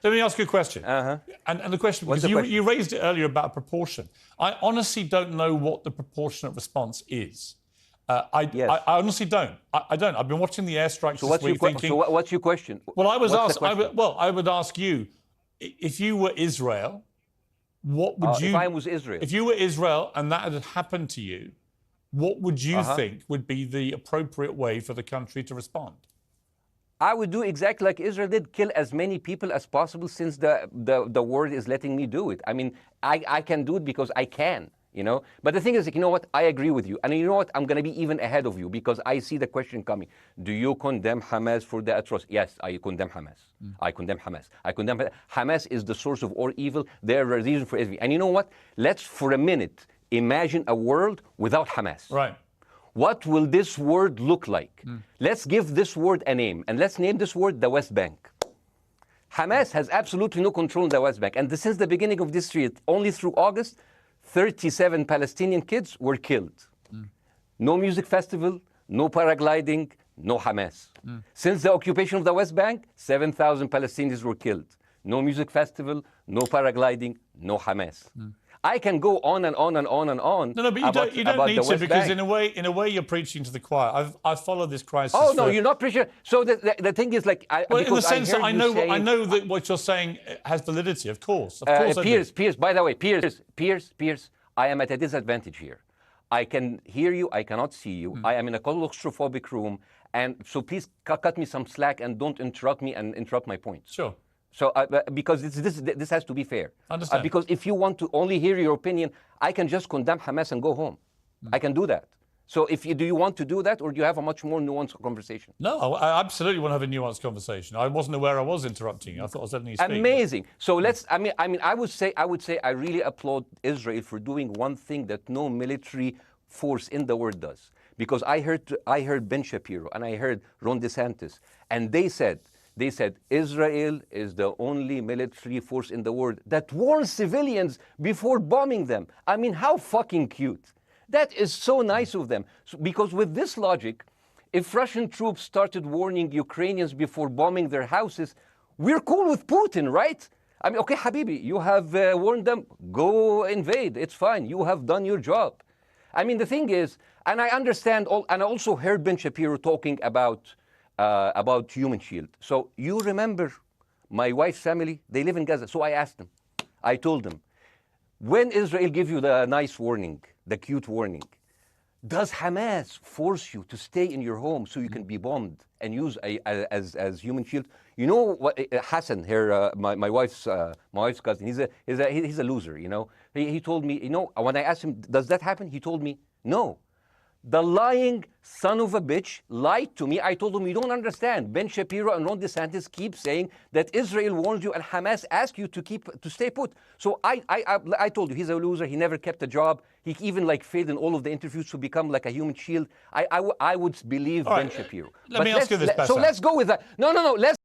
Let me ask you a question. And the question, because you raised it earlier about proportion. I honestly don't know what the proportionate response is. I honestly don't. I don't. I've been watching the airstrikes this week thinking... So what's your question? Well, I would ask you, if you were Israel, what would you... If I was Israel? If you were Israel and that had happened to you, what would you think would be the appropriate way for the country to respond? I would do exactly like Israel did, kill as many people as possible, since the world is letting me do it. I mean, I can do it because I can, you know? But the thing is, you know what? I agree with you. And you know what? I'm going to be even ahead of you, because I see the question coming. Do you condemn Hamas for the atrocity? Yes, I condemn Hamas. I condemn Hamas. I condemn Hamas is the source of all evil. They're a reason for everything. And you know what? Let's, for a minute, imagine a world without Hamas. Right. What will this word look like? Let's give this word a name, and let's name this word the West Bank. Hamas has absolutely no control in the West Bank, and since the beginning of this year, only through August, 37 Palestinian kids were killed. No music festival, no paragliding, no Hamas. Since the occupation of the West Bank, 7,000 Palestinians were killed. No music festival, no paragliding, no Hamas. I can go on and on and on and on. No, but you don't need to, because in a way you're preaching to the choir. I've followed this crisis. Oh no, you're not preaching. So the thing is, like, well, in the sense that I know that what you're saying has validity. Of course, Piers. By the way, Piers. I am at a disadvantage here. I can hear you. I cannot see you. I am in a claustrophobic room, and so please cut me some slack and don't interrupt me and interrupt my points. Sure. So, because this has to be fair. Understand. Because if you want to only hear your opinion, I can just condemn Hamas and go home. I can do that. So, do you want to do that, or do you have a much more nuanced conversation? No, I absolutely want to have a nuanced conversation. I wasn't aware I was interrupting you. I thought I was letting you speak. Amazing. So let's. I mean, I would say I really applaud Israel for doing one thing that no military force in the world does. Because I heard Ben Shapiro and I heard Ron DeSantis, and they said Israel is the only military force in the world that warns civilians before bombing them. I mean, how fucking cute. That is so nice of them. Because with this logic, if Russian troops started warning Ukrainians before bombing their houses, we're cool with Putin, right? I mean, okay, Habibi, you have warned them, go invade, it's fine, you have done your job. I mean, the thing is, and I understand, and I also heard Ben Shapiro talking about Human Shield. So you remember my wife's family, they live in Gaza. So I asked them, I told them, when Israel give you the nice warning, the cute warning, does Hamas force you to stay in your home so you can be bombed and use as human shield? You know what, Hassan here, my wife's cousin, he's a loser, you know. He told me, you know, when I asked him, does that happen? He told me, no. The lying son of a bitch lied to me. I told him, you don't understand. Ben Shapiro and Ron DeSantis keep saying that Israel warned you and Hamas asked you to stay put. So I told you, he's a loser. He never kept a job. He even failed in all of the interviews to become like a human shield. I would believe Ben Shapiro. Let me ask you this, So let's go with that. No. Let's